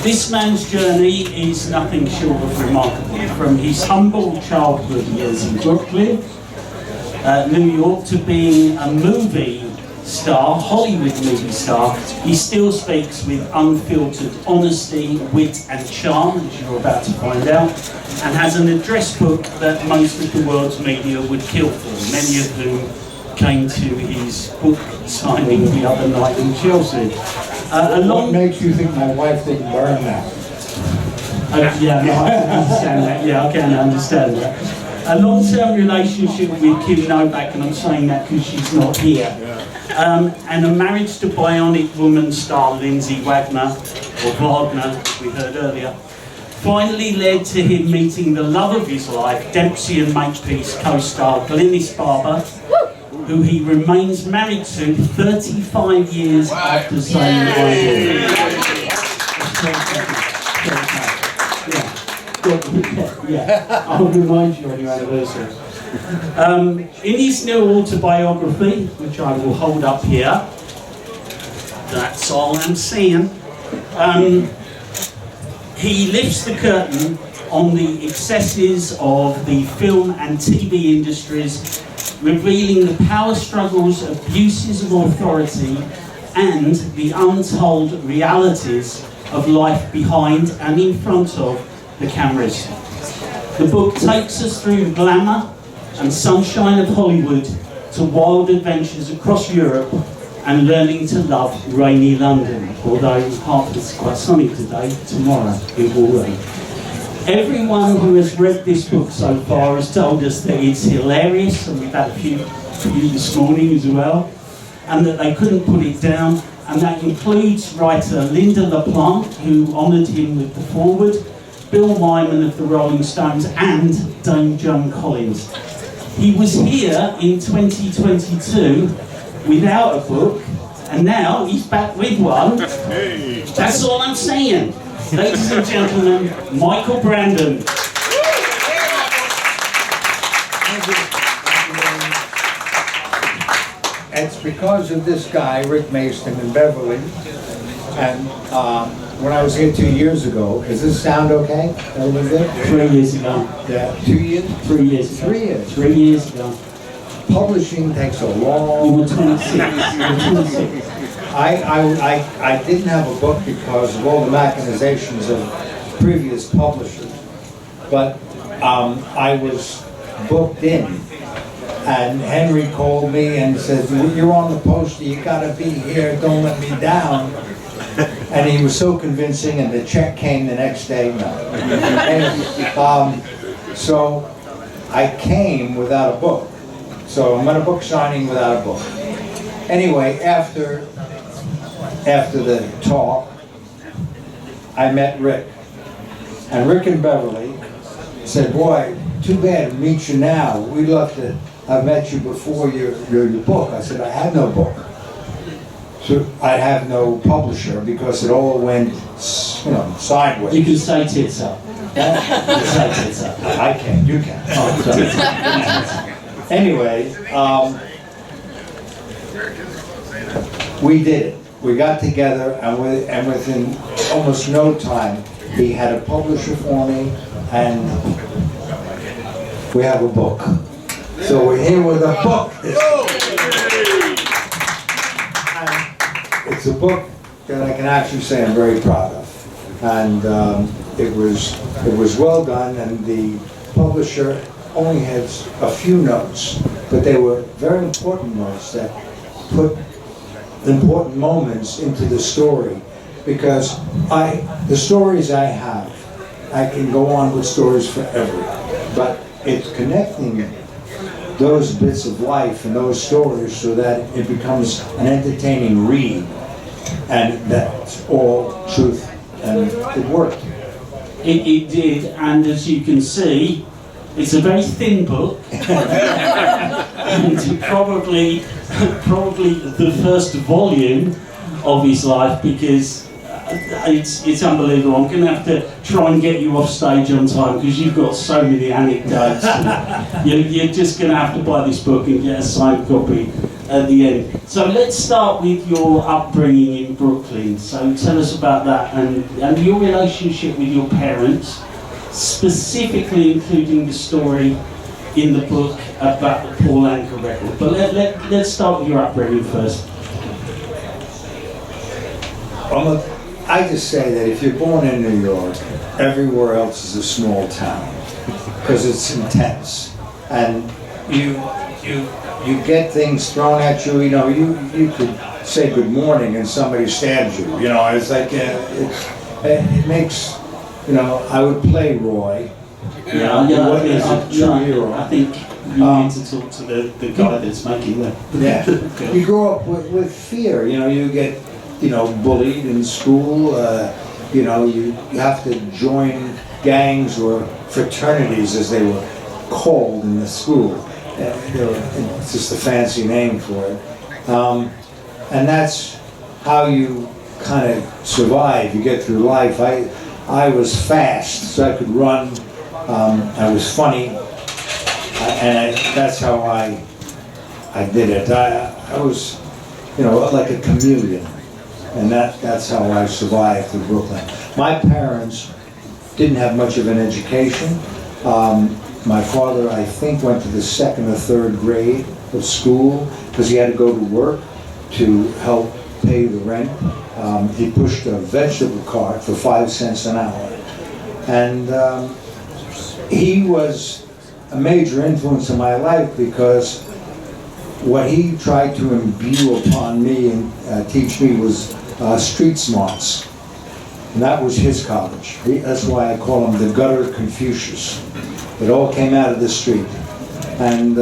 This man's journey is nothing short of remarkable. From his humble childhood years in Brooklyn, New York, to being a movie star, Hollywood movie star, he still speaks with unfiltered honesty, wit and charm, as you're about to find out, and has an address book that most of the world's media would kill for, many of whom came to his book signing the other night in Chelsea. What makes you think my wife didn't burn that? Yeah, no, I can understand that. Yeah, I can understand that. A long-term relationship with Kim Novak, and I'm saying that because she's not here. And a marriage to bionic woman star Lindsay Wagner, or Wagner, we heard earlier, finally led to him meeting the love of his life, Dempsey and Makepeace co-star GLYNIS Barber, who he remains married to 35 years after saying yeah, I'll remind you on your anniversary. In his new autobiography, which I will hold up here, That's All I'm Saying, he lifts the curtain on the excesses of the film and TV industries, revealing the power struggles, abuses of authority, and the untold realities of life behind and in front of the cameras. The book takes us through the glamour and sunshine of Hollywood to wild adventures across Europe and learning to love rainy London, although Hertford's quite sunny today, tomorrow it will rain. Everyone who has read this book so far has told us that it's hilarious, and we've had a few this morning as well, and that they couldn't put it down, and that includes writer Linda LaPlante, who honoured him with the foreword, Bill Wyman of the Rolling Stones, and Dame Joan Collins. He was here in 2022 without a book, and now he's back with one. That's all I'm saying. Ladies and gentlemen, Michael Brandon. It's because of this guy, Rick Mason in Beverly, and when I was here 2 years ago, does this sound okay? Everybody good? 3 years ago. Yeah, 2 years? 3 years ago. 3 years. 3 years ago. Publishing takes a You long... were 26. You were 26. I didn't have a book because of all the machinations of previous publishers, but I was booked in, and Henry called me and said, "You're on the poster, you gotta be here, don't let me down." And he was so convincing, and the check came the next day. No. And, so I came without a book. So I'm at a book signing without a book. Anyway, after the talk, I met Rick. And Rick and Beverly said, "Boy, too bad to meet you now. We'd love to have met you before your book." I said, "I had no book. So I have no publisher because it all went, sideways." You can say tits up. You can say tits up. I can't, you can. Oh, sorry. Anyway, we did it. We got together, and within almost no time, he had a publisher for me, and we have a book. So we're here with a book. It's a book that I can actually say I'm very proud of, and it was well done, and the publisher only had a few notes, but they were very important notes that put important moments into the story, because the stories I have, I can go on with stories forever, but it's connecting those bits of life and those stories so that it becomes an entertaining read, and that's all truth, and it worked. It did, and as you can see, it's a very thin book, and probably the first volume of his life, because it's unbelievable. I'm going to have to try and get you off stage on time because you've got so many anecdotes. You're just going to have to buy this book and get a signed copy at the end. So let's start with your upbringing in Brooklyn. So tell us about that and your relationship with your parents, specifically including the story in the book about the Paul Anka record. But let's start with your upbringing first. I just say that if you're born in New York, everywhere else is a small town because it's intense, and you get things thrown at you. You know, you could say good morning and somebody stabs you. You know, it's like it makes. You know, I would play Roy. Yeah, true hero. I think you need to talk to the guy that's making that. Yeah, Okay. You grow up with fear. You know, you get bullied in school. You know, you have to join gangs or fraternities, as they were called in the school. It's just a fancy name for it. And that's how you kind of survive. You get through life. I was fast, so I could run. I was funny, and that's how I did it. I was, like a chameleon, and that's how I survived through Brooklyn. My parents didn't have much of an education. My father, I think, went to the 2nd or 3rd grade of school because he had to go to work to help pay the rent. He pushed a vegetable cart for 5 cents an hour. And he was a major influence in my life because what he tried to imbue upon me and teach me was street smarts. And that was his college. That's why I call him the gutter Confucius. It all came out of the street. And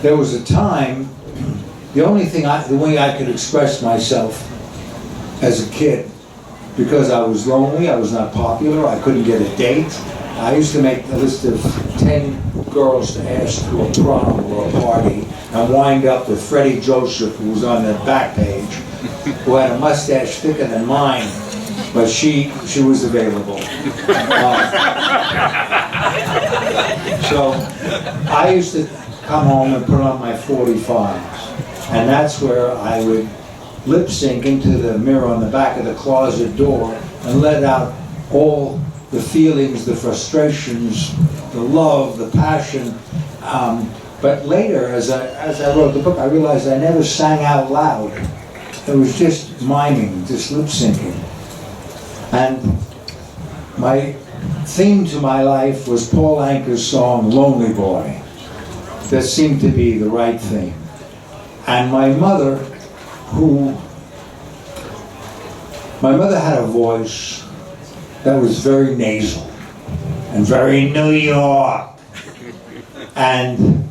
there was a time, the way I could express myself as a kid, because I was lonely, I was not popular, I couldn't get a date, I used to make a list of 10 girls to ask to a prom or a party, and wind up with Freddie Joseph, who was on the back page, who had a mustache thicker than mine, but she was available. So I used to come home and put on my 45s, and that's where I would lip sync into the mirror on the back of the closet door and let out all the feelings, the frustrations, the love, the passion. But later, as I wrote the book, I realized I never sang out loud. It was just miming, just lip syncing. And my theme to my life was Paul Anka's song, Lonely Boy. That seemed to be the right thing. And my mother had a voice that was very nasal and very New York. And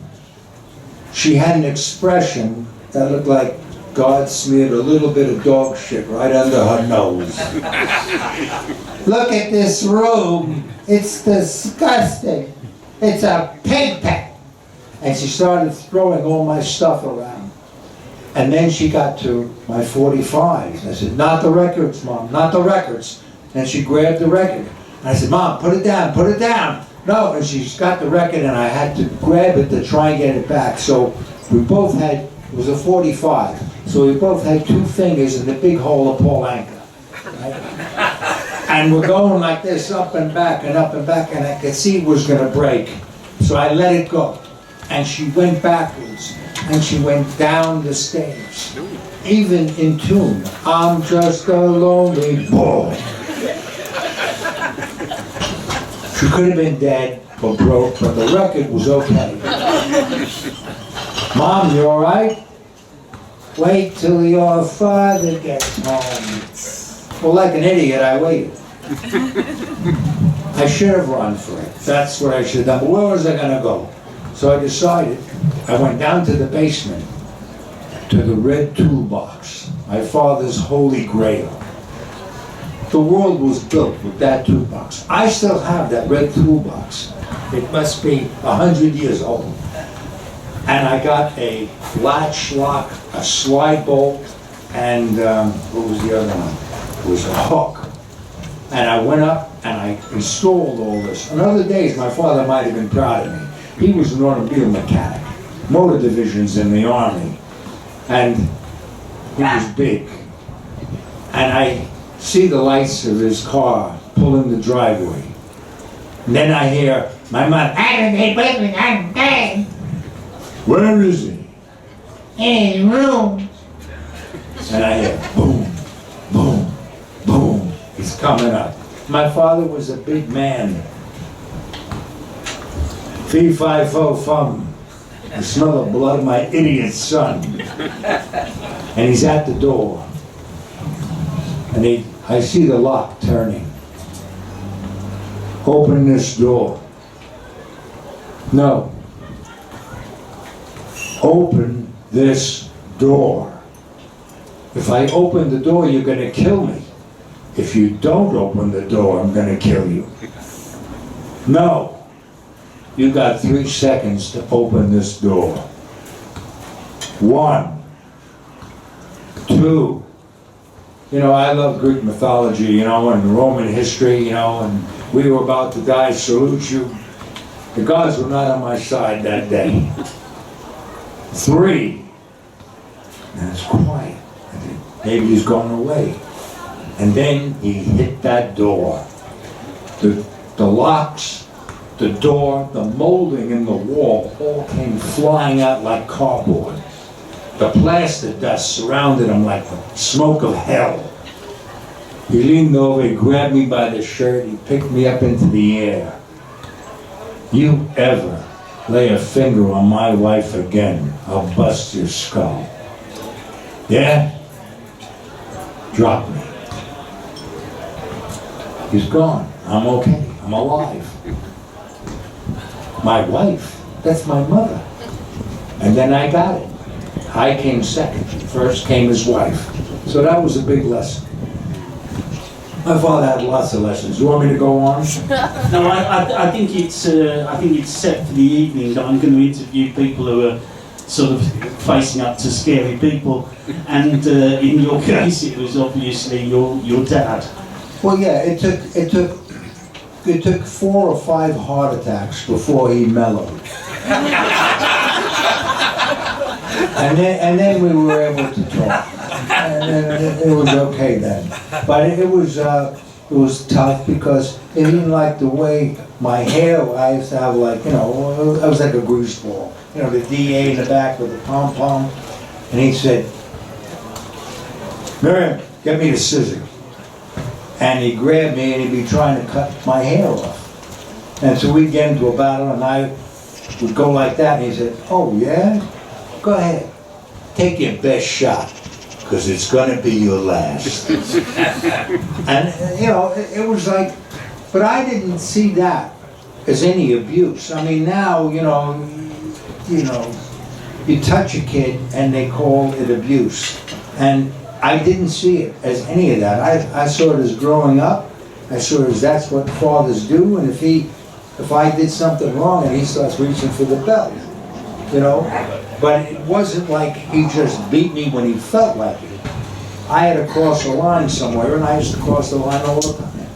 she had an expression that looked like God smeared a little bit of dog shit right under her nose. Look at this room. It's disgusting. It's a pig pen. And she started throwing all my stuff around. And then she got to my 45s. I said, not the records, Mom, not the records. And she grabbed the record. And I said, Mom, put it down, put it down. No, and she's got the record, and I had to grab it to try and get it back. So we both had, it was a 45. So we both had 2 fingers in the big hole of Paul Anka. Right? And we're going like this, up and back, and I could see it was going to break. So I let it go. And she went backwards, and she went down the stage, even in tune. I'm just a lonely boy. She could have been dead or broke, but the record was okay. Mom, you all right? Wait till your father gets home. Well, like an idiot, I waited. I should have run for it. That's what I should have done. But where was I going to go? So I decided, I went down to the basement, to the red toolbox, my father's holy grail. The world was built with that toolbox. I still have that red toolbox. It must be 100 years old. And I got a latch lock, a slide bolt, and what was the other one? It was a hook. And I went up and I installed all this. On other days, my father might have been proud of me. He was an automobile mechanic. motor divisions in the Army, and he was big. And I see the lights of his car pull in the driveway. And then I hear my mother, "Where is he?" "In his room." And I hear boom, boom, boom. He's coming up. My father was a big man. Fee, fi, fo, fum. I smell the blood of my idiot son. And he's at the door. And I see the lock turning. "Open this door." "No. Open this door. If I open the door, you're gonna kill me. If you don't open the door, I'm gonna kill you." "No. You got 3 seconds to open this door. 1, 2. You know, I love Greek mythology, you know, and Roman history, you know, and we were about to die, salute you. The gods were not on my side that day. 3. And it's quiet. I think maybe he's gone away. And then he hit that door. The locks, the door, the molding in the wall all came flying out like cardboard. The plaster dust surrounded him like the smoke of hell. He leaned over, he grabbed me by the shirt, he picked me up into the air. "You ever lay a finger on my wife again, I'll bust your skull." "Yeah?" "Drop me." He's gone. I'm okay. I'm alive. My wife, that's my mother. And then I got it. I came second. First came his wife. So that was a big lesson. My father had lots of lessons. You want me to go on? No, I think it's set for the evening that I'm going to interview people who are sort of facing up to scary people, and in your case, it was obviously your dad. Well, yeah, it took 4 or 5 heart attacks before he mellowed. and then we were able to talk, and then it was okay then. But it was tough because he didn't like the way my hair. I used to have, like, you know, I was like a grease ball. You know, the DA in the back with the pom pom, and he said, "Miriam, get me the scissors." And he'd grab me and he'd be trying to cut my hair off. And so we'd get into a battle and I would go like that, and he said, "Oh yeah? Go ahead. Take your best shot, because it's going to be your last." And, you know, it was like, but I didn't see that as any abuse. I mean, now, you know, you touch a kid and they call it abuse. And I didn't see it as any of that. I saw it as growing up. I saw it as that's what fathers do, and if I did something wrong and he starts reaching for the belt, you know. But it wasn't like he just beat me when he felt like it. I had to cross a line somewhere, and I used to cross the line all the time,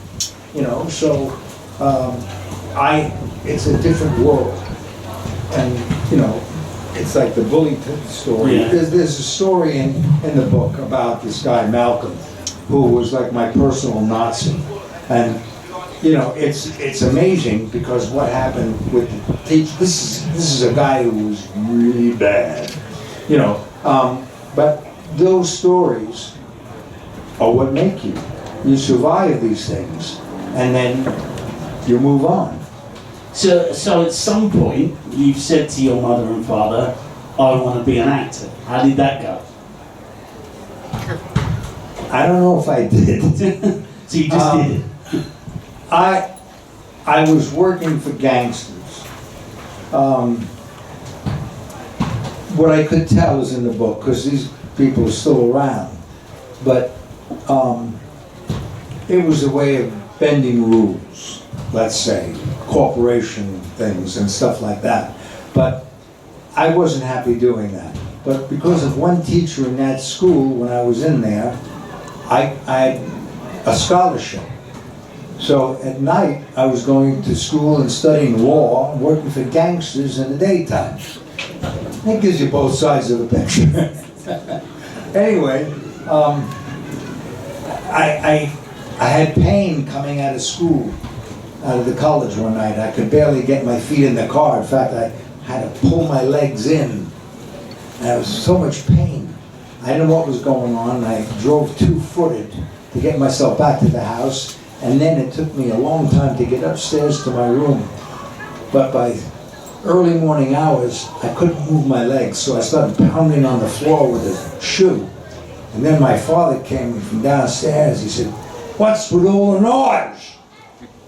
you know. So it's a different world, and you know. It's like the bully story. Yeah. There's a story in the book about this guy, Malcolm, who was like my personal Nazi. And, you know, it's amazing because what happened with the teacher, this is a guy who was really bad, you know. But those stories are what make you. You survive these things, and then you move on. So at some point, you've said to your mother and father, "I want to be an actor." How did that go? I don't know if I did. So you just did it? I was working for gangsters. What I could tell is in the book, because these people are still around, but it was a way of bending rules, let's say, corporation things and stuff like that. But I wasn't happy doing that. But because of one teacher in that school, when I was in there, I had a scholarship. So at night, I was going to school and studying law, working for gangsters in the daytime. That gives you both sides of the picture. Anyway, I had pain coming out of school, out of the college one night. I could barely get my feet in the car. In fact, I had to pull my legs in. And there was so much pain. I didn't know what was going on. I drove 2-footed to get myself back to the house. And then it took me a long time to get upstairs to my room. But by early morning hours, I couldn't move my legs, so I started pounding on the floor with a shoe. And then my father came from downstairs. He said, "What's with all the noise?"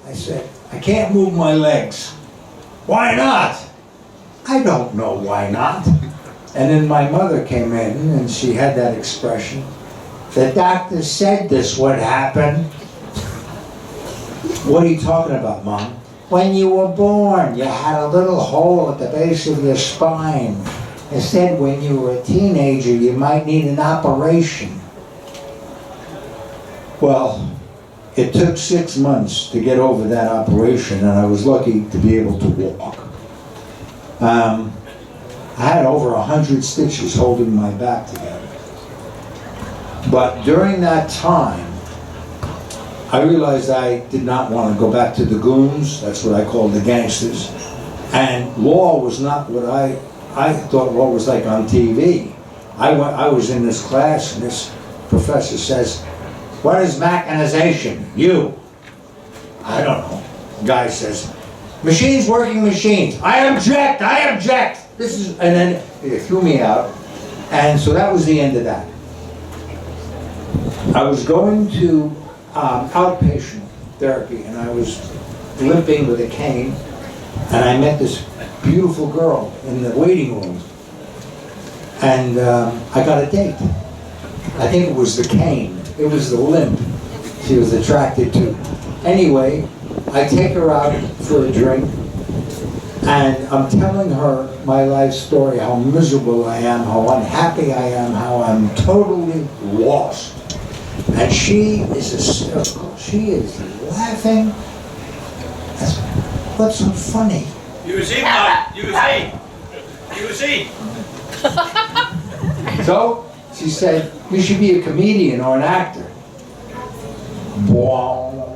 I said, "I can't move my legs." "Why not?" "I don't know why not." And then my mother came in, and she had that expression, "The doctor said this would happen." "What are you talking about, Mom?" "When you were born, you had a little hole at the base of your spine. They said when you were a teenager, you might need an operation." Well, it took 6 months to get over that operation, and I was lucky to be able to walk. I had over 100 stitches holding my back together. But during that time, I realized I did not want to go back to the goons. That's what I called the gangsters. And law was not what I thought law was like on TV. I was in this class, and this professor says, "What is mechanization?" "You." "I don't know." The guy says, "Machines working machines." "I object, I object." And then he threw me out. And so that was the end of that. I was going to outpatient therapy, and I was limping with a cane, and I met this beautiful girl in the waiting room, and I got a date. I think it was the cane, it was the limp she was attracted to. Anyway, I take her out for a drink, and I'm telling her my life story, how miserable I am, how unhappy I am, how I'm totally lost. And she is hysterical. She is laughing. What's so funny? You see, Mike. You see. You see. So she said, "You should be a comedian or an actor." Wow.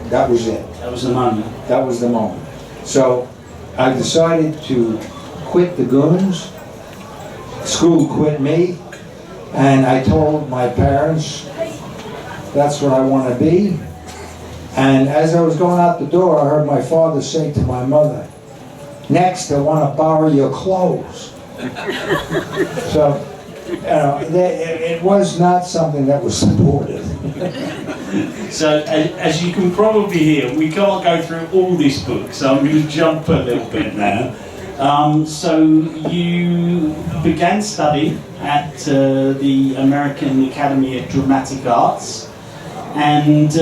That was it. That was the moment. That was the moment. So I decided to quit the goons. School quit me. And I told my parents, that's what I want to be. And as I was going out the door, I heard my father say to my mother, "Next, I want to borrow your clothes." So, it was not something that was supported. So, as you can probably hear, we can't go through all this book, so I'm going to jump a little bit now. So you began study at the American Academy of Dramatic Arts, and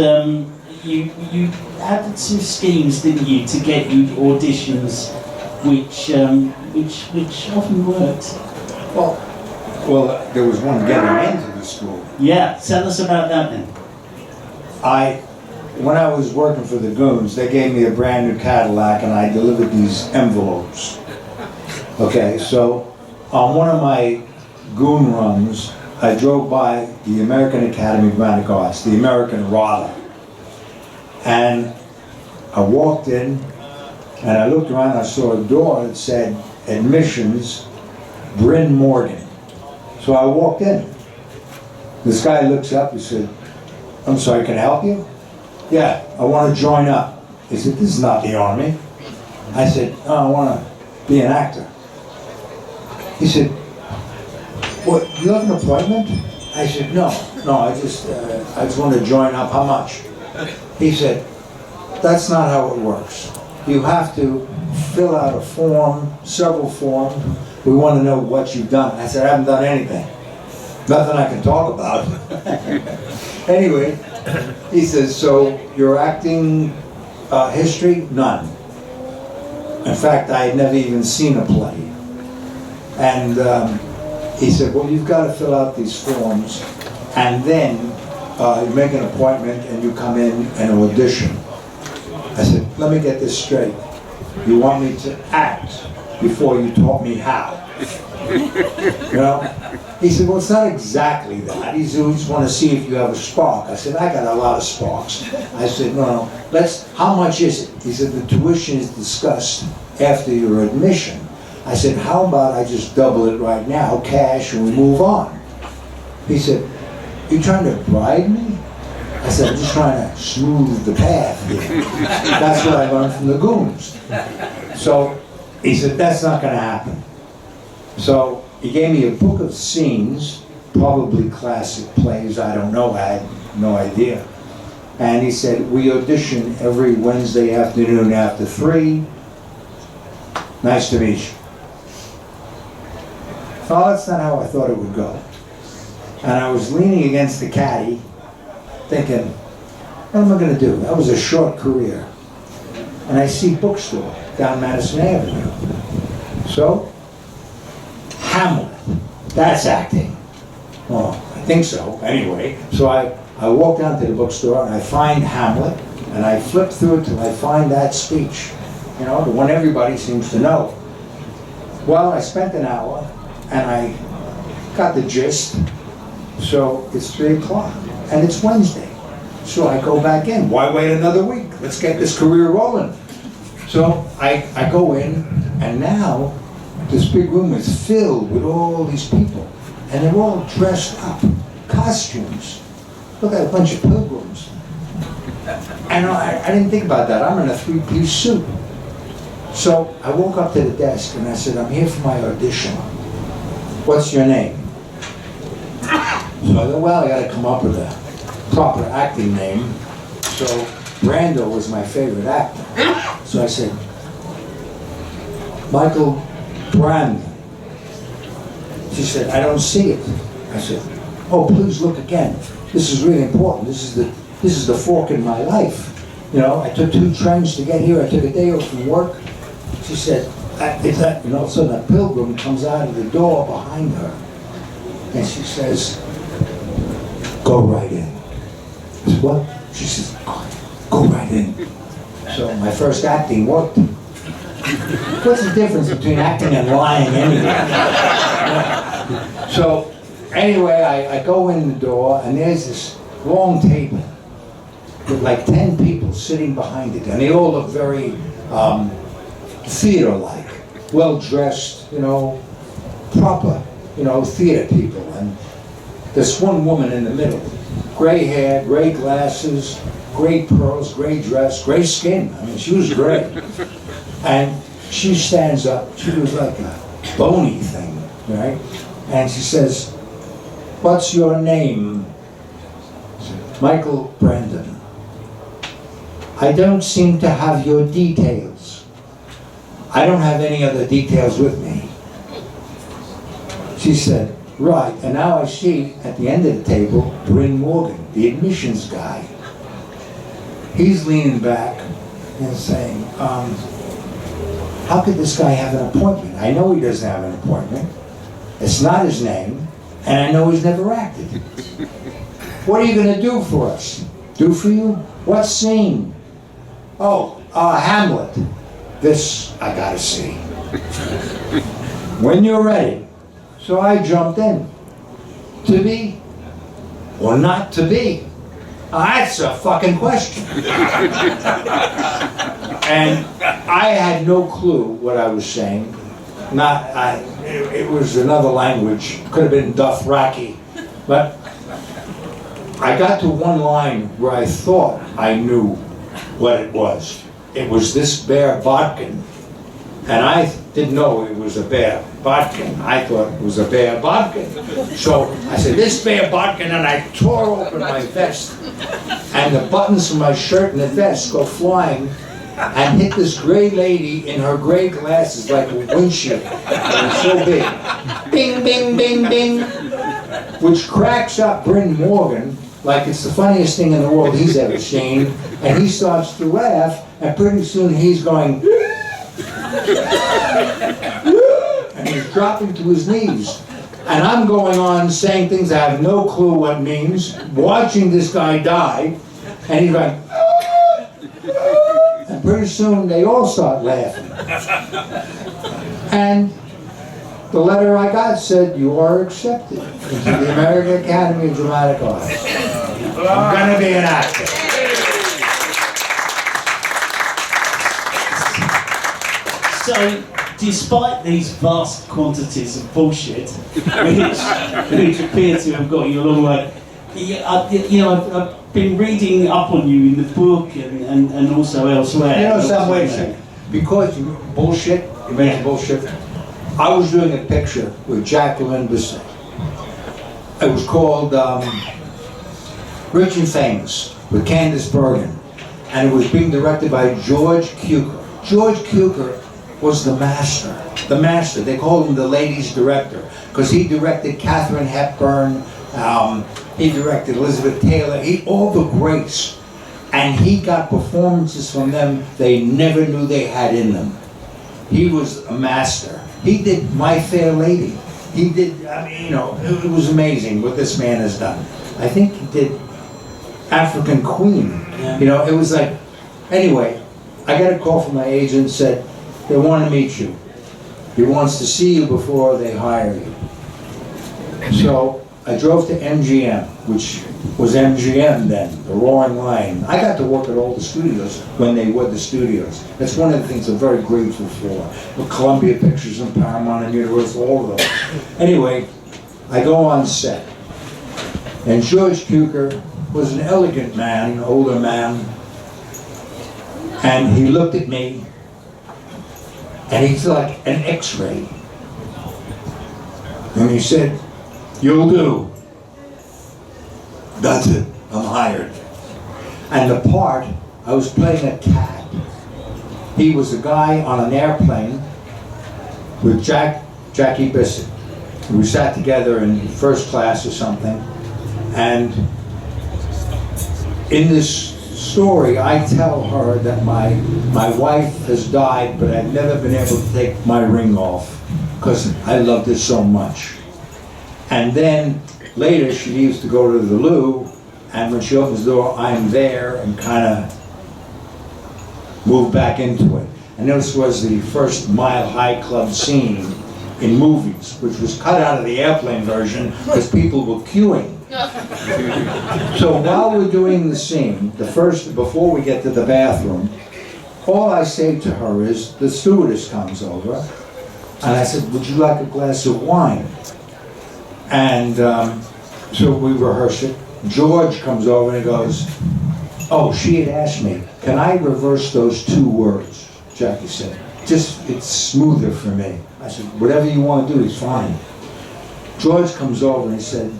you had some schemes, didn't you, to get you auditions, which often worked. Well, there was one getting into the school. Yeah, tell us about that then. When I was working for the goons, they gave me a brand new Cadillac, and I delivered these envelopes. Okay, so on one of my goon runs, I drove by the American Academy of Dramatic Arts, the American RADA. And I walked in, and I looked around, I saw a door that said, "Admissions, Bryn Morgan." So I walked in. This guy looks up, he said, "I'm sorry, can I help you?" "Yeah, I want to join up." He said, "This is not the Army." I said, "Oh, I want to be an actor." He said, "What, do you have an appointment?" I said, no, I just want to join up. How much?" He said, "That's not how it works. You have to fill out a form, several forms. We want to know what you've done." I said, "I haven't done anything. Nothing I can talk about." Anyway, he says, "So your acting history?" "None. In fact, I had never even seen a play." And he said, "Well, you've got to fill out these forms, and then you make an appointment and you come in and audition." I said, "Let me get this straight. You want me to act?" before you taught me how. You know? He said, well, it's not exactly that. He said, we just want to see if you have a spark. I said, I got a lot of sparks. I said, no, how much is it? He said, the tuition is discussed after your admission. I said, how about I just double it right now, cash, and we move on? He said, you trying to bribe me? I said, I'm just trying to smooth the path here. That's what I learned from the goons. So he said, that's not going to happen. So he gave me a book of scenes, probably classic plays, I don't know, I had no idea. And he said, we audition every Wednesday afternoon after 3. Nice to meet you. Oh, that's not how I thought it would go. And I was leaning against the caddy, thinking, what am I going to do? That was a short career. And I see bookstore down Madison Avenue. So, Hamlet, that's acting. Well, I think so, anyway. So I walk down to the bookstore and I find Hamlet, and I flip through it till I find that speech. You know, the one everybody seems to know. Well, I spent an hour, and I got the gist. So it's 3 o'clock, and it's Wednesday. So I go back in. Why wait another week? Let's get this career rolling. So I go in, and now this big room is filled with all these people, and they're all dressed up, costumes. Look at a bunch of pilgrims. And I didn't think about that. I'm in a 3-piece suit. So I woke up to the desk, and I said, I'm here for my audition. What's your name? So I thought, well, I got to come up with a proper acting name. So Brando was my favorite actor. So I said, Michael Brandon. She said, I don't see it. I said, oh, please look again. This is really important. This is the fork in my life. You know, I took 2 trains to get here. I took a day off from work. She said, you know, so the pilgrim comes out of the door behind her. And she says, go right in. I said, what? She says, go right in. So my first acting worked. What's the difference between acting and lying anyway? So anyway, I go in the door, and there's this long table with like 10 people sitting behind it, and they all look very theater-like, well-dressed, you know, proper, you know, theater people. And there's one woman in the middle, gray hair, gray glasses, gray pearls, gray dress, gray skin. I mean, she was great. And she stands up. She was like a bony thing, right? And she says, what's your name? Michael Brandon. I don't seem to have your details. I don't have any other details with me. She said, right. And now I see at the end of the table, Bryn Morgan, the admissions guy. He's leaning back and saying, how could this guy have an appointment? I know he doesn't have an appointment. It's not his name, and I know he's never acted. What are you going to do for us? Do for you? What scene? Oh, Hamlet. This I gotta see. When you're ready. So I jumped in. To be or not to be? That's a fucking question. And I had no clue what I was saying. It was another language. Could have been Dothraki. But I got to one line where I thought I knew what it was. It was this bear bodkin. And I didn't know it was a bear bodkin. I thought it was a bear bodkin. So I said, this bear bodkin, and I tore open my vest. And the buttons of my shirt and the vest go flying and hit this gray lady in her gray glasses like a windshield. It was so big. Bing, bing, bing, bing. Which cracks up Bryn Morgan like it's the funniest thing in the world he's ever seen. And he starts to laugh, and pretty soon he's going, and he's dropping to his knees. And I'm going on saying things I have no clue what it means, watching this guy die, and he's going, and pretty soon they all start laughing. And the letter I got said, you are accepted into the American Academy of Dramatic Arts. I'm gonna be an actor. So, despite these vast quantities of bullshit, which appear to have got you a long way, I've been reading up on you in the book and also elsewhere. You know, some way, because you bullshit, you mentioned bullshit. I was doing a picture with GLYNIS Barber. It was called Rich and Famous with Candice Bergen, and it was being directed by George Cukor. George Cukor was the master. The master. They called him the ladies director because he directed Katharine Hepburn. He directed Elizabeth Taylor. All the greats, and he got performances from them they never knew they had in them. He was a master. He did My Fair Lady. He did, I mean, you know, it was amazing what this man has done. I think he did African Queen. Yeah. You know, it was like, anyway, I got a call from my agent, said, they want to meet you. He wants to see you before they hire you. So I drove to MGM, which was MGM then, the Roaring Lion. I got to work at all the studios when they were the studios. That's one of the things I'm very grateful for. With Columbia Pictures and Paramount and Universal, all of them. Anyway, I go on set. And George Cukor was an elegant man, an older man. And he looked at me, and he's like an X-ray. And he said, "You'll do." That's it, I'm hired. And the part, I was playing a cat. He was a guy on an airplane with Jackie Bissett. We sat together in first class or something. And in this story, I tell her that my wife has died, but I've never been able to take my ring off because I loved her so much. And then later, she leaves to go to the loo, and when she opens the door, I'm there and kind of move back into it. And this was the first Mile High Club scene in movies, which was cut out of the airplane version because people were queuing. So while we're doing the scene, before we get to the bathroom, all I say to her is, the stewardess comes over, and I said, "Would you like a glass of wine?" And so we rehearse it. George comes over and he goes, "Oh, she had asked me, can I reverse those 2 words?" Jackie said, "It's smoother for me." I said, "Whatever you want to do is fine." George comes over and he said,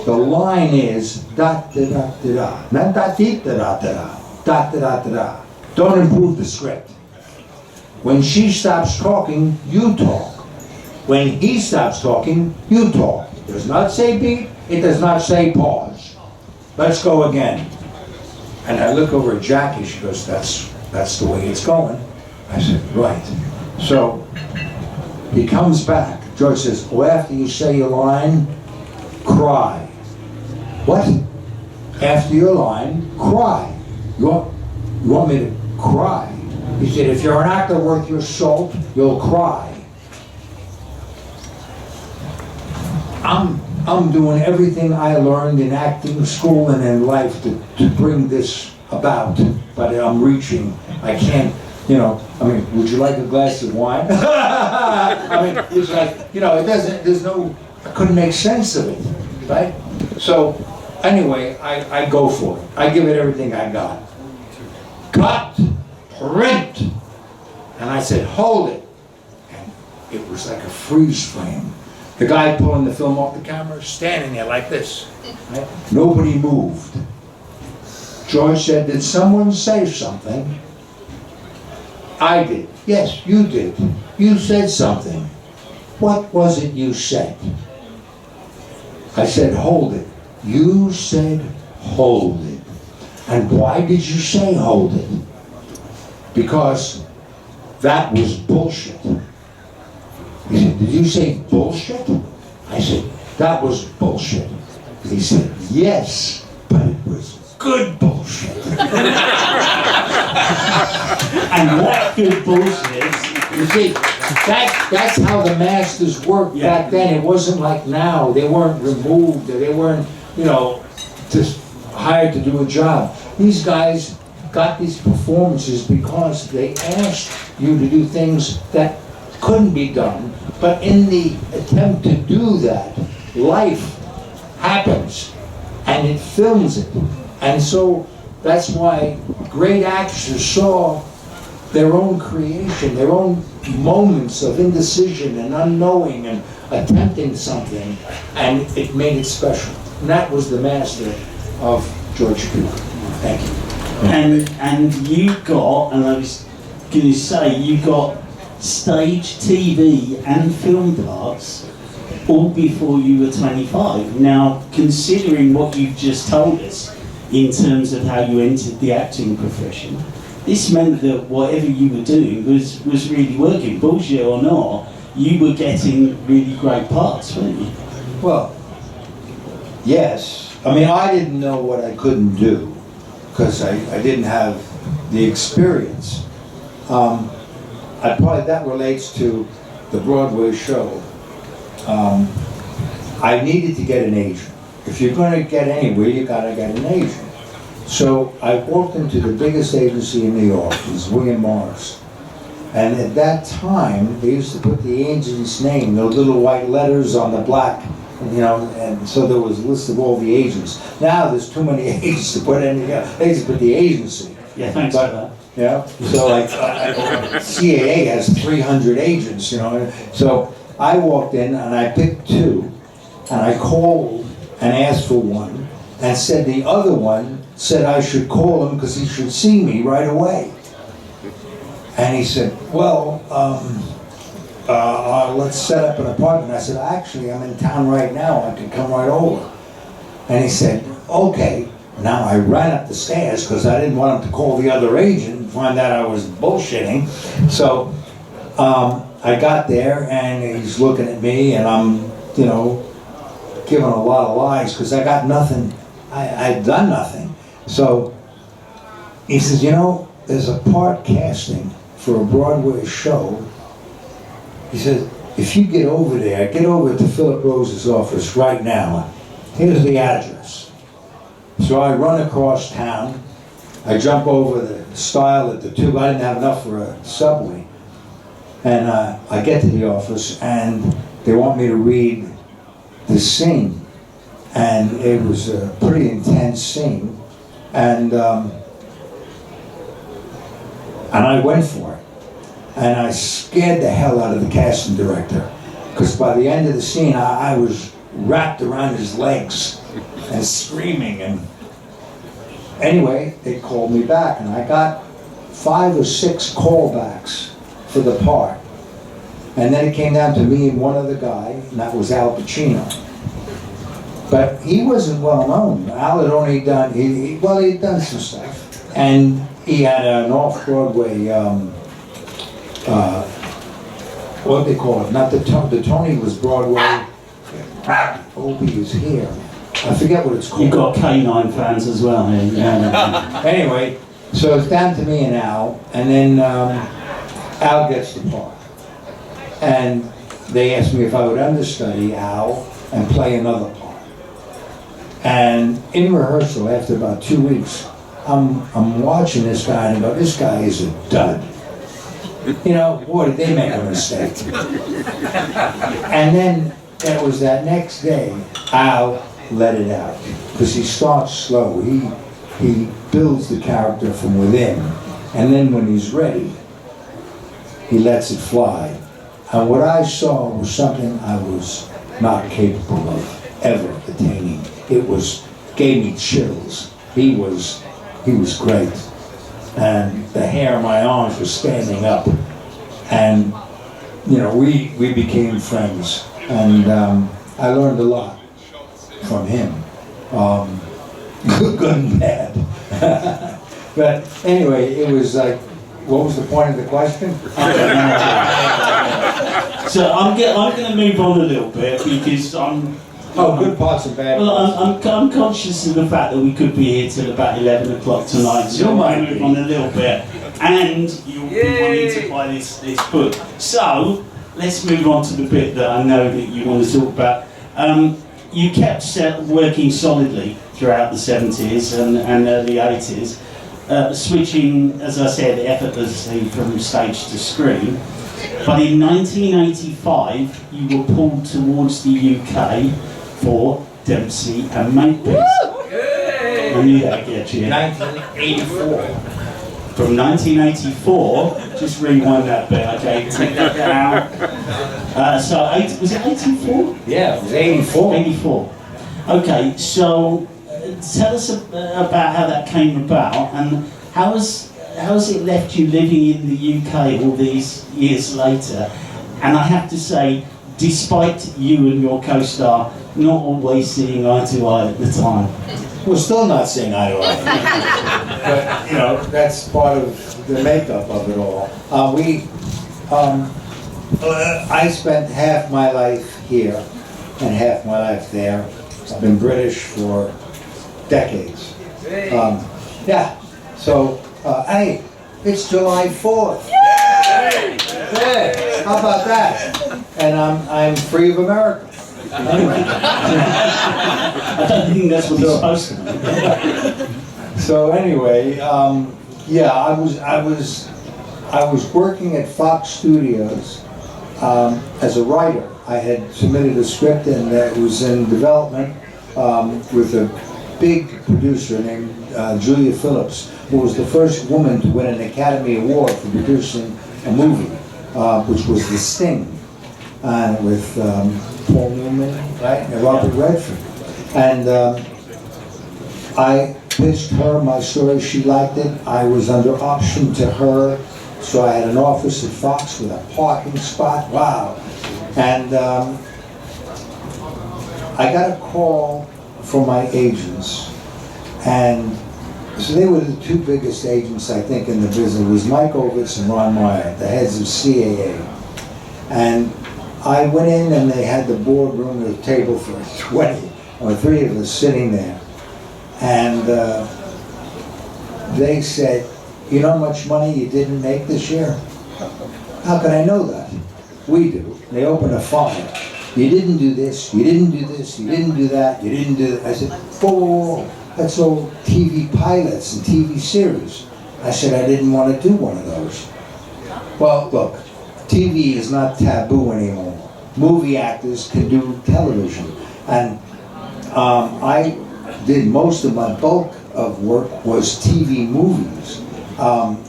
"The line is da-da-da-da-da, not da-dee-da-da-da-da, da-da-da-da-da. Don't improve the script. When she stops talking, you talk. When he stops talking, you talk. It does not say beat, it does not say pause. Let's go again." And I look over at Jackie, she goes, that's the way it's going. I said, right. So he comes back. George says, "Well, after you say your line, cry." "What?" "After your line, cry." You want me to cry?" He said, "If you're an actor worth your salt, you'll cry." I'm doing everything I learned in acting school and in life to bring this about, but I'm reaching. I can't, you know, I mean, would you like a glass of wine? I mean, it's like, you know, I couldn't make sense of it, right? So, anyway, I go for it. I give it everything I got. Cut, print. And I said, "Hold it." And it was like a freeze frame. The guy pulling the film off the camera, standing there like this. Right? Nobody moved. George said, "Did someone say something?" I did. "Yes, you did. You said something. What was it you said?" I said, "Hold it." "You said hold it." "And why did you say hold it?" "Because that was bullshit." He said, "Did you say bullshit?" I said, "That was bullshit." He said, "Yes, but it was good bullshit." And what good bullshit You see, that's how the masters worked back then. It wasn't like now. They weren't removed. They weren't, you know, just hired to do a job. These guys got these performances because they asked you to do things that couldn't be done. But in the attempt to do that, life happens and it films it. And so that's why great actors saw their own creation, their own moments of indecision and unknowing and attempting something, and it made it special. And that was the master of George Cukor. Thank you. And you got, and I was going to say, you got stage, TV and film parts all before you were 25. Now, considering what you've just told us in terms of how you entered the acting profession, this meant that whatever you were doing was really working. Bullshit or not, you were getting really great parts, weren't you? Well, yes. I mean, I didn't know what I couldn't do because I didn't have the experience. That relates to the Broadway show. I needed to get an agent. If you're going to get anywhere, you got to get an agent. So I walked into the biggest agency in New York. It was William Morris. And at that time, they used to put the agent's name, those little white letters on the black, you know, and so there was a list of all the agents. Now there's too many agents to put in, they just put the agency. Yeah, thanks for that. Yeah, so like CAA has 300 agents, you know. So I walked in and I picked two, and I called and asked for one, and said the other one said I should call him because he should see me right away. And he said, well, let's set up an appointment. I said, actually, I'm in town right now. I can come right over. And he said, okay. Now I ran up the stairs because I didn't want him to call the other agent and find out I was bullshitting. So I got there and he's looking at me and I'm, you know, giving a lot of lies because I got nothing. I'd done nothing. So he says, you know, there's a part casting for a Broadway show. He says, if you get over there, get over to Philip Rose's office right now. Here's the address. So I run across town. I jump over the stile at the tube. I didn't have enough for a subway. And I get to the office and they want me to read the scene. And it was a pretty intense scene. And I went for it. And I scared the hell out of the casting director. Because by the end of the scene, I was wrapped around his legs and screaming. And anyway, they called me back. And I got 5 or 6 callbacks for the part. And then it came down to me and one other guy, and that was Al Pacino. But he wasn't well known. Al had only done, he'd done some stuff. And he had an off-Broadway, what they call it, not the Tony was Broadway. Opie is here. I forget what it's called. You've got K9 fans as well here. Yeah. Anyway, so it's down to me and Al, and then Al gets the part. And they asked me if I would understudy Al and play another part. And in rehearsal, after about 2 weeks, I'm watching this guy and I go, this guy is a dud. You know, boy, did they make a mistake. And then it was that next day, Al let it out. Because he starts slow. He builds the character from within. And then when he's ready, he lets it fly. And what I saw was something I was not capable of ever attaining. It gave me chills. He was great. And the hair on my arms was standing up. And, you know, we became friends. And I learned a lot from him. Good and bad. But anyway, it was like, what was the point of the question? So I'm going to move on a little bit because Oh, good parts and bad Well, parts. I'm conscious of the fact that we could be here till about 11 o'clock tonight, so You I might move be. on a little bit. And you'll be wanting to buy this book. So, let's move on to the bit that I know that you want to talk about. You kept working solidly throughout the 70s and early 80s, switching, as I said, effortlessly from stage to screen. But in 1985, you were pulled towards the UK for Dempsey and Makepeace. I knew that'd get you. 1984. From 1984, just rewind that bit, okay, take that down. Was it 84? Yeah, it was 84. 84. Okay, so tell us about how that came about and how has it left you living in the UK all these years later? And I have to say, despite you and your co-star not always seeing eye to eye at the time. We're still not seeing eye to eye. But, you know, that's part of the makeup of it all. I spent half my life here and half my life there. I've been British for decades. Yeah, so, hey, it's July 4th. Yeah, how about that? And I'm free of America. Anyway. I don't think that's what he's supposed to do. So anyway, yeah, I was working at Fox Studios as a writer. I had submitted a script and it was in development with a big producer named Julia Phillips, who was the first woman to win an Academy Award for producing a movie, which was The Sting, with Paul Newman, right, and Robert Redford. And I pitched her my story. She liked it. I was under option to her, so I had an office at Fox with a parking spot. Wow. And I got a call from my agents, and so they were the two biggest agents, I think, in the business. It was Mike Ovitz and Ron Meyer, the heads of CAA. And I went in and they had the boardroom with a table for 20 or 3 of us sitting there. And they said, you know how much money you didn't make this year? How can I know that? We do. They open a file. You didn't do this, you didn't do this, you didn't do that, you didn't do that. I said, whoa, that's all TV pilots and TV series. I said, I didn't want to do one of those. Well, look, TV is not taboo anymore. Movie actors can do television. And I did most of my bulk of work was TV movies.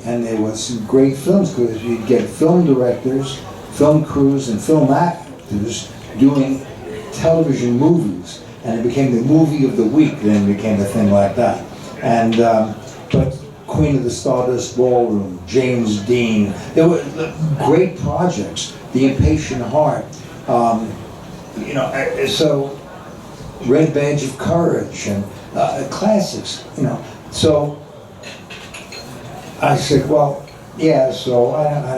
And there was some great films because you'd get film directors, film crews, and film actors doing television movies. And it became the movie of the week, then it became a thing like that. And, but Queen of the Stardust Ballroom, James Dean, there were great projects, The Impatient Heart, you know, so Red Badge of Courage and classics, you know. So I said, well, yeah, so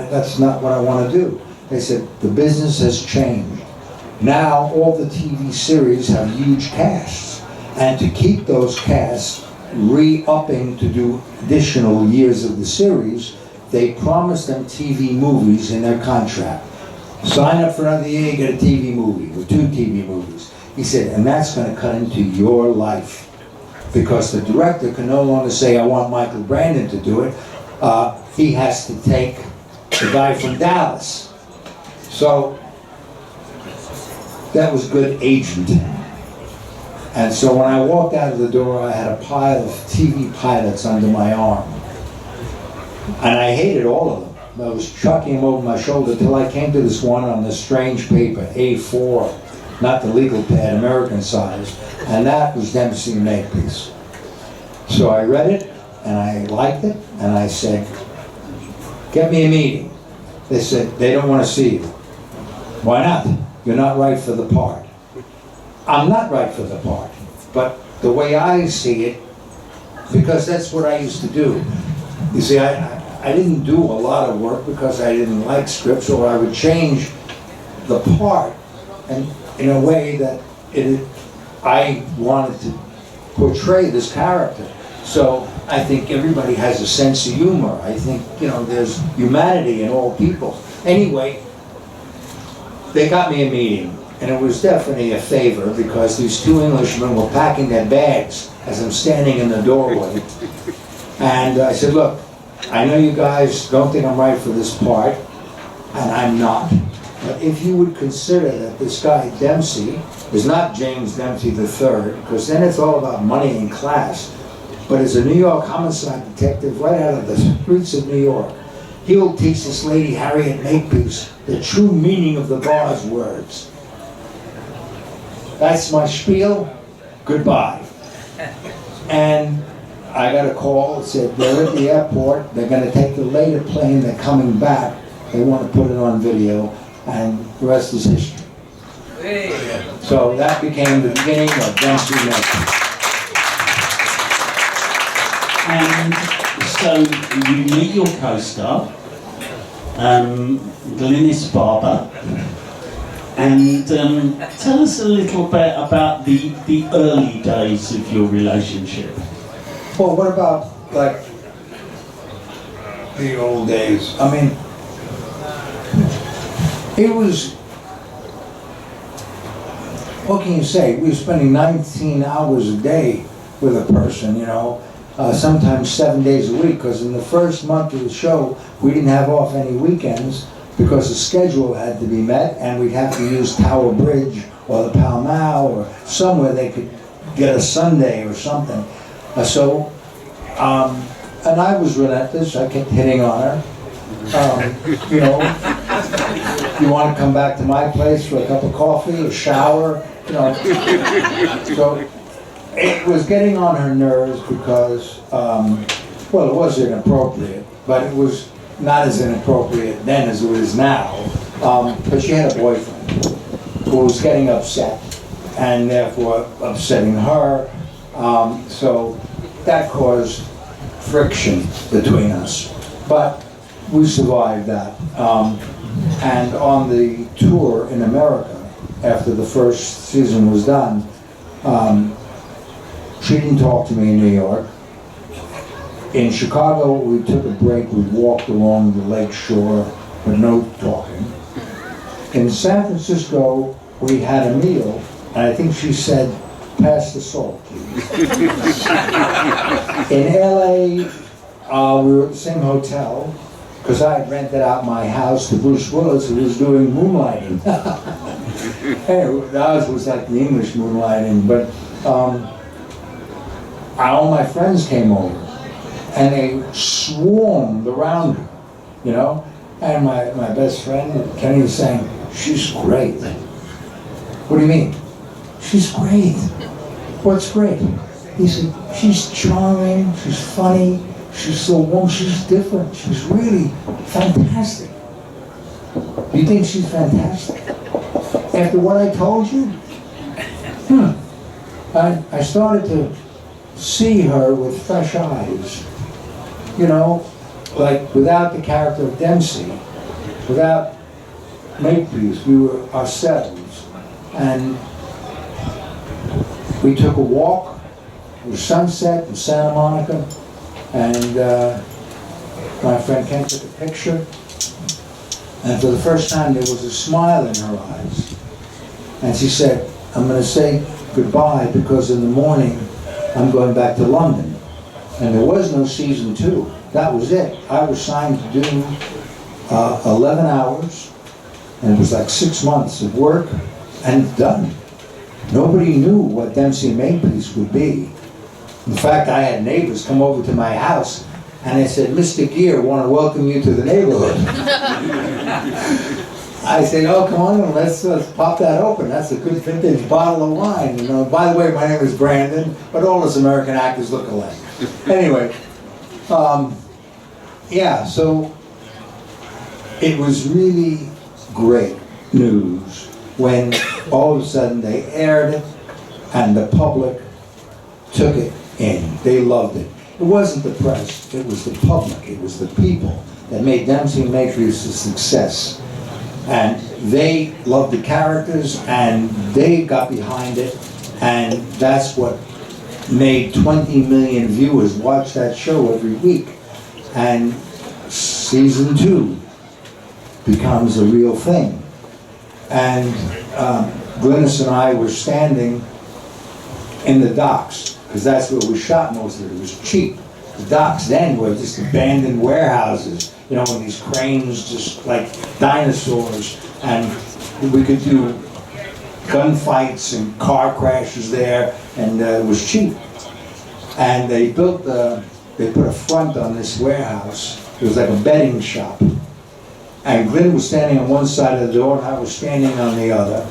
that's not what I want to do. They said, the business has changed. Now all the TV series have huge casts, and to keep those casts re-upping to do additional years of the series, they promise them TV movies in their contract. Sign up for another year, you get a TV movie, or 2 TV movies. He said, and that's going to cut into your life. Because the director can no longer say, I want Michael Brandon to do it. He has to take the guy from Dallas. So, that was good agent. And so when I walked out of the door, I had a pile of TV pilots under my arm. And I hated all of them. I was chucking them over my shoulder till I came to this one on this strange paper, A4, not the legal pad, American size. And that was Dempsey and Makepeace. So I read it, and I liked it, and I said, get me a meeting. They said, they don't want to see you. Why not? You're not right for the part. I'm not right for the part, but the way I see it, because that's what I used to do. You see, I didn't do a lot of work because I didn't like scripts, or I would change the part and in a way that it I wanted to portray this character. So I think everybody has a sense of humor. I think, you know, there's humanity in all people. Anyway, they got me a meeting, and it was definitely a favor because these two Englishmen were packing their bags as I'm standing in the doorway. And I said, look, I know you guys don't think I'm right for this part, and I'm not. But if you would consider that this guy Dempsey is not James Dempsey III, because then it's all about money and class, but is a New York homicide detective right out of the streets of New York. He'll teach this lady Harriet Makepeace the true meaning of the bar's words. That's my spiel. Goodbye. And I got a call. It said they're at the airport. They're going to take the later plane. They're coming back. They want to put it on video, and the rest is history. So that became the beginning of Dempsey Makepeace. And so you meet your co-star, GLYNIS Barber, and tell us a little bit about the early days of your relationship. Well, what about, like, the old days? I mean, it was, what can you say? We were spending 19 hours a day with a person, you know, sometimes 7 days a week, because in the first month of the show, we didn't have off any weekends because the schedule had to be met, and we'd have to use Tower Bridge or the Pall Mall or somewhere they could get a Sunday or something. And I was relentless. I kept hitting on her. You know, you want to come back to my place for a cup of coffee, a shower, you know. So it was getting on her nerves because, well, it was inappropriate, but it was not as inappropriate then as it is now. But she had a boyfriend who was getting upset, and therefore upsetting her. So that caused friction between us. But we survived that. And on the tour in America, after the first season was done, she didn't talk to me in New York. In Chicago, we took a break. We walked along the lake shore, but no talking. In San Francisco, we had a meal, and I think she said, "Pass the salt, please." In LA, we were at the same hotel, because I had rented out my house to Bruce Willis, who was doing moonlighting. Anyway, ours was like the English moonlighting, but all my friends came over, and they swarmed around her, you know? And my best friend, Kenny, was saying, "She's great." "What do you mean?" "She's great." "What's great?" He said, "She's charming, she's funny, she's so warm, she's different, she's really fantastic." "You think she's fantastic? After what I told you?" I started to see her with fresh eyes. You know, like without the character of Dempsey, without Makepeace, we were ourselves. And we took a walk with sunset in Santa Monica, and my friend Ken took a picture, and for the first time there was a smile in her eyes. And she said, "I'm going to say goodbye because in the morning I'm going back to London." And there was no season 2. That was it. I was signed to do 11 hours, and it was like 6 months of work, and done. Nobody knew what Dempsey Makepeace would be. In fact, I had neighbors come over to my house, and they said, "Mr. Gere, want to welcome you to the neighborhood." I said, "Oh, come on, let's pop that open. That's a good vintage bottle of wine. You know, by the way, my name is Brandon, but all us American actors look alike." Anyway, yeah, so it was really great news when all of a sudden they aired it and the public took it in. They loved it. It wasn't the press, it was the public, it was the people that made Dempsey Makepeace a success. And they loved the characters, and they got behind it, And that's what made 20 million viewers watch that show every week. And season 2 becomes a real thing. And Glynis and I were standing in the docks, because that's where we shot most of it. It was cheap. The docks then were just abandoned warehouses, you know, and these cranes just like dinosaurs. And we could do gunfights and car crashes there, and it was cheap. And they put a front on this warehouse. It was like a betting shop. And Glyn was standing on one side of the door, and I was standing on the other,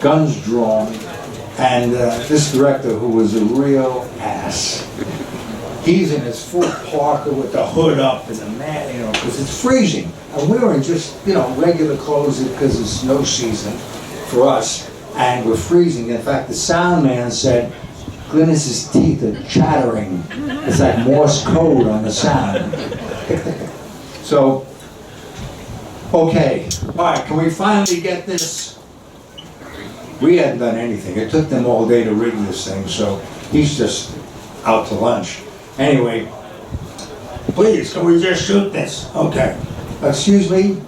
guns drawn. And this director, who was a real ass, he's in his full parka with the hood up and the man, you know, because it's freezing. And we were in just, you know, regular clothes because it's snow season for us, and we're freezing. In fact, the sound man said, Glynis's teeth are chattering. It's like Morse code on the sound. So, okay, all right, can we finally get this? We hadn't done anything. It took them all day to rig this thing, so he's just out to lunch. Anyway, please, can we just shoot this? Okay. Excuse me?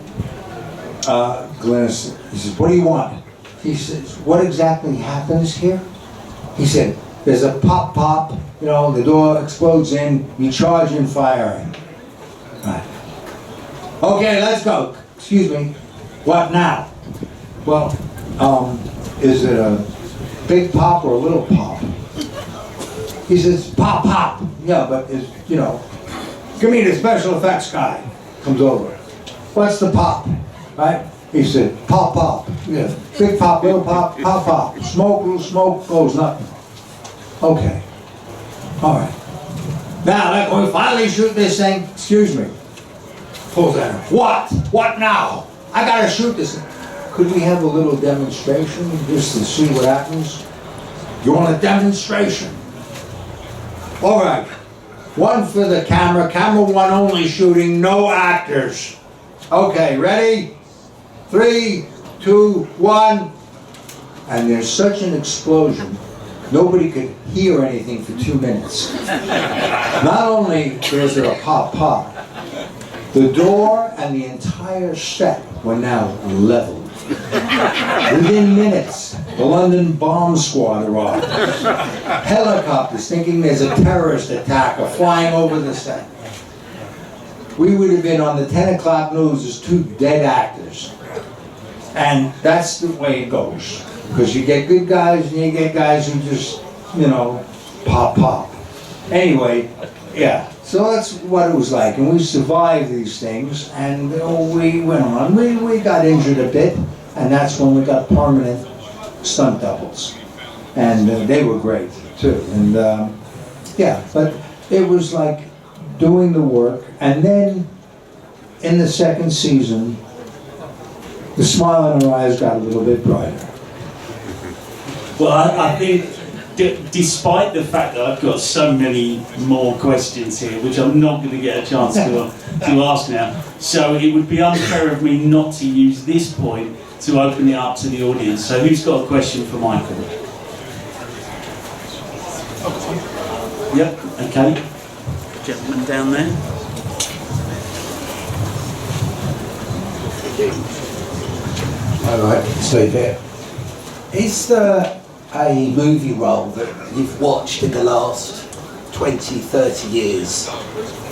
Glynis, he says, what do you want? He says, what exactly happens here? He said, there's a pop, you know, the door explodes in, you charge in firing. Right. Okay, let's go. Excuse me, what now? Well, is it a big pop or a little pop? He says, pop. Yeah, but it's, you know, give me the special effects guy. Comes over. What's the pop? Right? He said, pop. Yeah, big pop, little pop, pop. Smoke, little smoke, goes nothing. Okay. All right. Now, can we finally shoot this thing? Excuse me. Pulls that. What now? I gotta shoot this thing. Could we have a little demonstration just to see what happens? You want a demonstration? All right. One for the camera. Camera one only shooting, no actors. Okay, ready? 3, 2, 1. And there's such an explosion, nobody could hear anything for 2 minutes. Not only is there a pop, the door and the entire set were now leveled. Within minutes, the London bomb squad arrived. Helicopters thinking there's a terrorist attack are flying over the set. We would have been on the 10 o'clock news as 2 dead actors. And that's the way it goes. Because you get good guys and you get guys who just, you know, pop. Anyway, yeah. So that's what it was like. And we survived these things, and we went on. We got injured a bit, and that's when we got permanent stunt doubles. And they were great, too. And yeah, but it was like doing the work. And then in the second season, the smile in her eyes got a little bit brighter. Well, I think despite the fact that I've got so many more questions here, which I'm not going to get a chance to ask now, so it would be unfair of me not to use this point to open it up to the audience. So who's got a question for Michael? Yep, okay. Gentleman down there. All right, Steve here. Is there a movie role that you've watched in the last 20, 30 years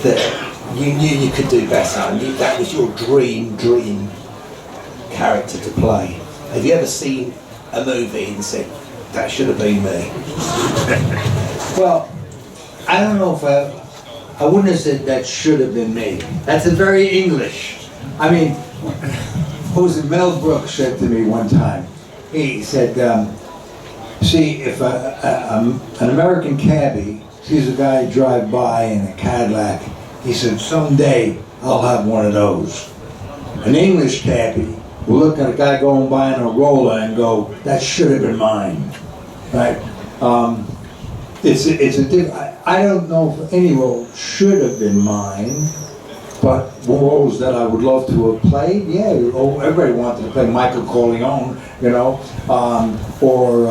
that you knew you could do better, and that was your dream character to play? Have you ever seen a movie and said, that should have been me? Well, I don't know if I wouldn't have said that should have been me. That's a very English. I mean, what was it Mel Brooks said to me one time? He said, see, if an American cabbie sees a guy drive by in a Cadillac, he said, someday I'll have one of those. An English cabbie will look at a guy going by in a roller and go, that should have been mine, right? I don't know if any role should have been mine, but roles that I would love to have played, yeah, everybody wanted to play Michael Corleone, you know, or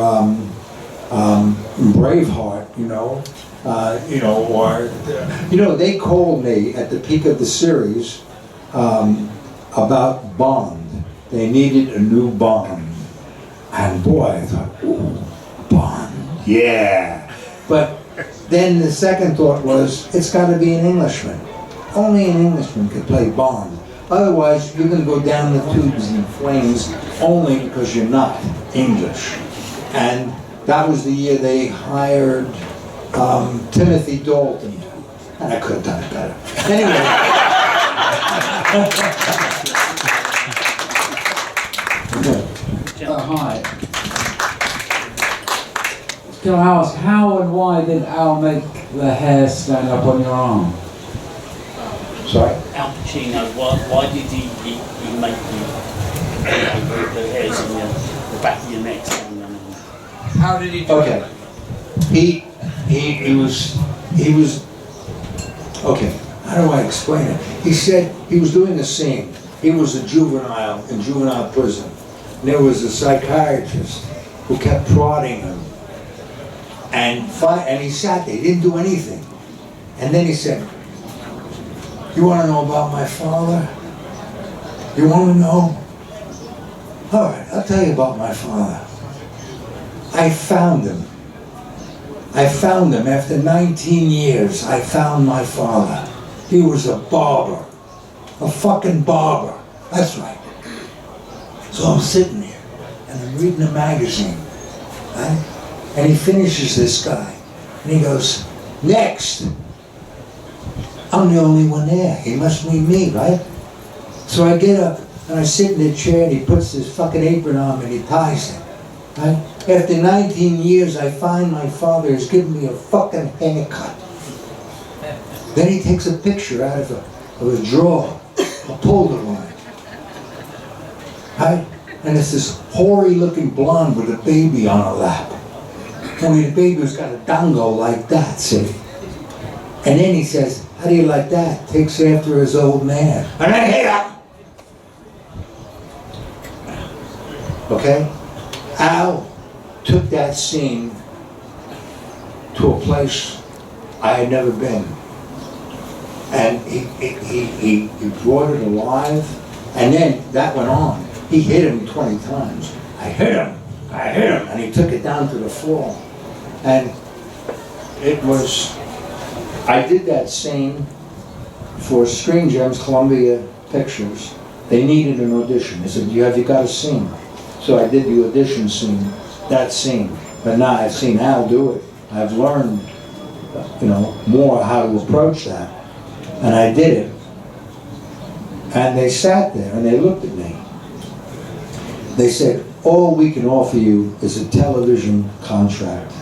Braveheart, or they called me at the peak of the series about Bond. They needed a new Bond, and boy, I thought, ooh, Bond, yeah. But then the second thought was, it's got to be an Englishman. Only an Englishman could play Bond. Otherwise, you're going to go down the tubes in flames only because you're not English. And that was the year they hired Timothy Dalton. And I could have done it better. Anyway. Hi. Can I ask, how and why did Al make the hair stand up on your arm? Sorry? Al Pacino, why did he make the hairs on the back of your neck stand up? How did he do Okay. He was, okay, how do I explain it? He said he was doing a scene. He was a juvenile in juvenile prison. And there was a psychiatrist who kept prodding him. And he sat there, he didn't do anything. And then he said, you want to know about my father? You want to know? All right, I'll tell you about my father. I found him. After 19 years. I found my father. He was a barber. A fucking barber. That's right. So I'm sitting there and I'm reading a magazine. Right? And he finishes this guy. And he goes, next. I'm the only one there. He must mean me, right? So I get up and I sit in the chair and he puts his fucking apron on me and he ties it. Right? After 19 years, I find my father has given me a fucking haircut. Then he takes a picture out of a drawer, a Polaroid. Right? And it's this hoary-looking blonde with a baby on her lap. Only the baby's got a dango like that, see? And then he says, how do you like that? Takes after his old man. And I hate that! Okay? Al took that scene to a place I had never been. And he brought it alive, and then that went on. He hit him 20 times. I hit him, and he took it down to the floor. And it was, I did that scene for Screen Gems, Columbia Pictures. They needed an audition. They said, have you got a scene? So I did the audition scene, that scene. But now I've seen Al do it. I've learned, more how to approach that. And I did it. And they sat there and they looked at me. They said, all we can offer you is a television contract.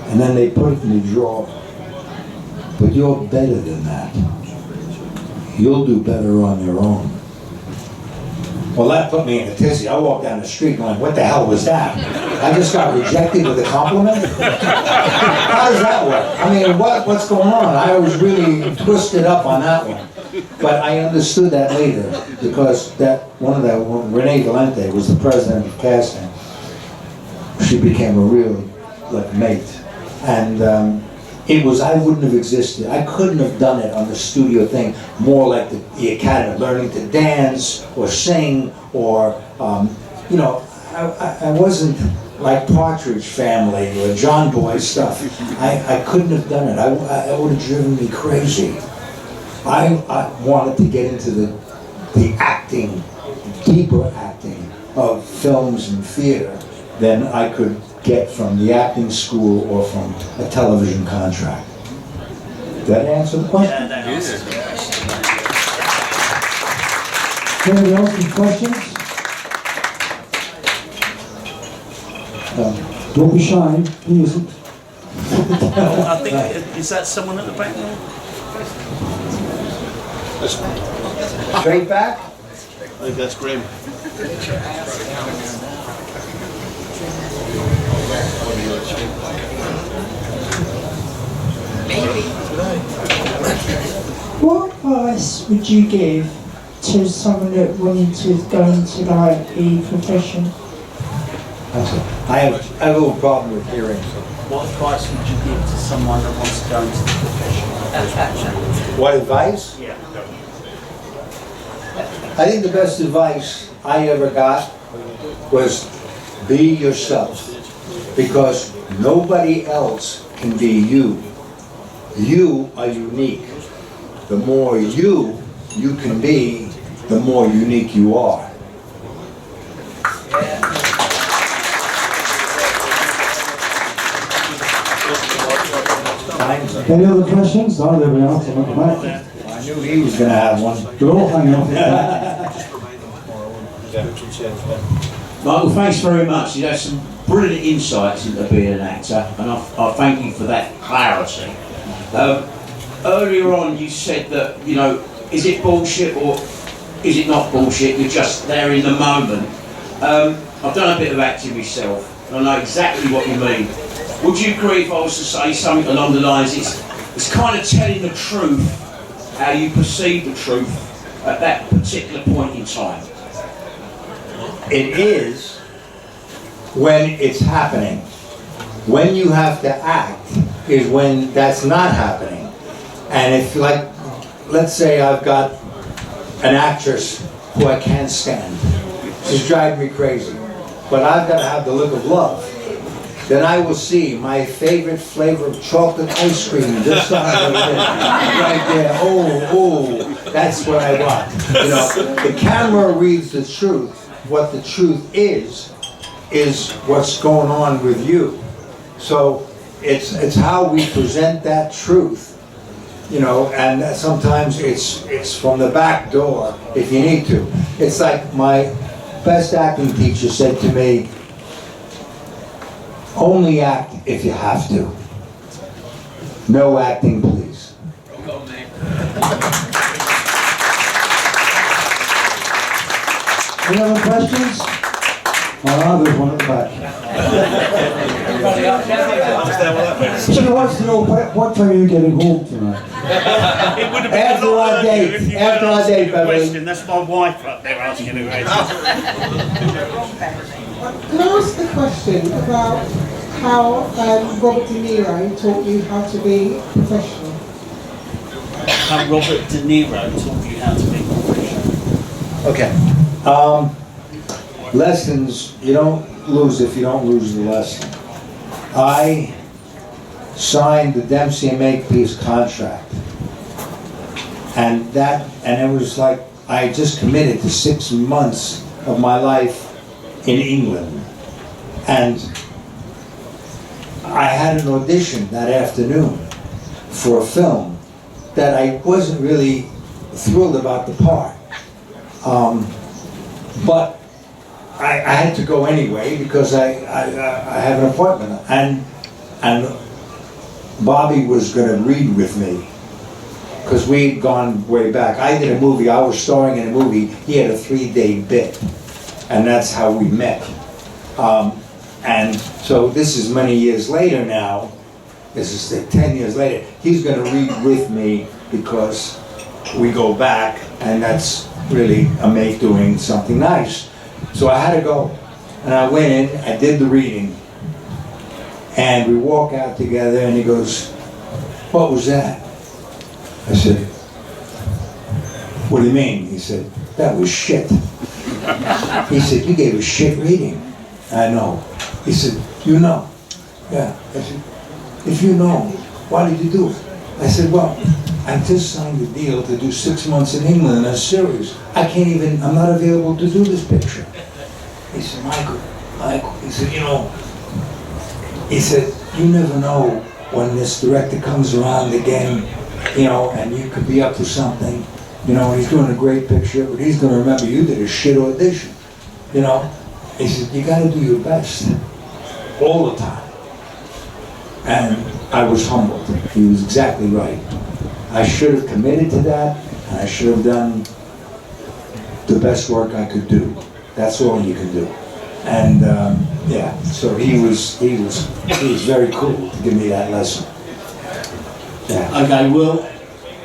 And then they put it in the drawer. But you're better than that. You'll do better on your own. Well, that put me in a tizzy. I walked down the street going, what the hell was that? I just got rejected with a compliment? How does that work? I mean, what's going on? I was really twisted up on that one. But I understood that later, because Renee Valente was the president of casting. She became a real, mate. And I wouldn't have existed. I couldn't have done it on the studio thing, more like the academy, learning to dance or sing or, I wasn't like Partridge Family or John Boy stuff. I couldn't have done it. I would have driven me crazy. I wanted to get into the acting, deeper acting of films and theater than I could get from the acting school or from a television contract. Did that answer the question? Yeah, that answers the question. Anybody else with questions? Don't be shy, he isn't. I think, is that someone at the back there? Straight back? I think that's Graham. What advice would you give to someone that wanted to go into the profession? That's all. I have a little problem with hearing. What advice would you give to someone that wants to go into the profession? What advice? Yeah. I think the best advice I ever got was be yourself, because nobody else can be you. You are unique. The more you can be, the more unique you are. Any other questions? Oh, there we are. Someone come back. I knew he was going to have one. We're all hanging off. Michael, thanks very much. You had some brilliant insights into being an actor, and I thank you for that clarity. Earlier on, you said that, you know, is it bullshit or is it not bullshit? You're just there in the moment. I've done a bit of acting myself, and I know exactly what you mean. Would you agree if I was to say something along the lines, it's kind of telling the truth, how you perceive the truth at that particular point in time? It is when it's happening. When you have to act is when that's not happening. And if, like, let's say I've got an actress who I can't stand. She's driving me crazy. But I've got to have the look of love. Then I will see my favorite flavor of chocolate ice cream just right there. Oh, that's what I want. You know, the camera reads the truth. What the truth is what's going on with you. So it's how we present that truth, you know, and sometimes it's from the back door if you need to. It's like my best acting teacher said to me, only act if you have to. No acting, please. Any other questions? There's one at the back. She wants to know what time are you getting home tonight? It would have been After a lot our earlier date, if you after hadn't our asked date, the Beverly. question. That's my wife up there asking the question. Can I ask a question about how Robert De Niro taught you how to be professional? How Robert De Niro taught you how to be professional. Okay. Lessons, you don't lose if you don't lose the lesson. I signed the Dempsey and Makepeace contract. And it was like, I just committed to 6 months of my life in England. And I had an audition that afternoon for a film that I wasn't really thrilled about the part. But I had to go anyway because I have an appointment, and Bobby was going to read with me because we'd gone way back. I did a movie, I was starring in a movie, he had a 3-day bit, and that's how we met. And so this is many years later now, this is 10 years later, he's going to read with me because we go back, and that's really a mate doing something nice. So I had to go, and I went in, I did the reading, and we walk out together, and he goes, "What was that?" I said, "What do you mean?" He said, "That was shit." He said, "You gave a shit reading." I know. He said, "You know?" Yeah. I said, "If you know, why did you do it?" I said, "Well, I just signed a deal to do 6 months in England in a series. I'm not available to do this picture." He said, Michael, he said, "You never know when this director comes around again, and you could be up to something, and he's doing a great picture, but he's going to remember you did a shit audition, He said, you got to do your best all the time." And I was humbled. He was exactly right. I should have committed to that, and I should have done the best work I could do. That's all you can do. And so he was very cool to give me that lesson. Yeah. Okay, well,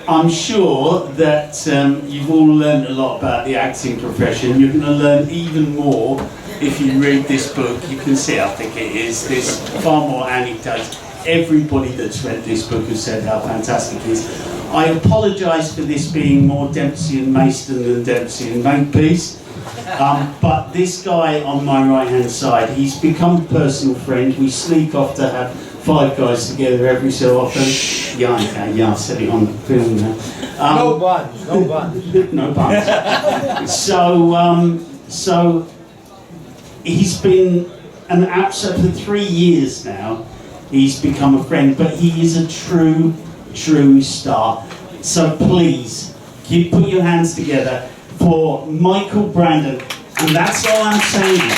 I'm sure that you've all learned a lot about the acting profession. You're going to learn even more if you read this book, you can see how thick it is. There's far more anecdotes. Everybody that's read this book has said how fantastic it is. I apologise for this being more Dempsey and Mason than Dempsey and Makepeace. But this guy on my right-hand side, he's become a personal friend. We sneak off to have Five Guys together every so often. Yeah, okay, yeah, I said it on film now. No buns, no buns. No buns. So he's been an absolute, for 3 years now, he's become a friend, but he is a true star. So please, put your hands together for Michael Brandon, and that's all I'm saying.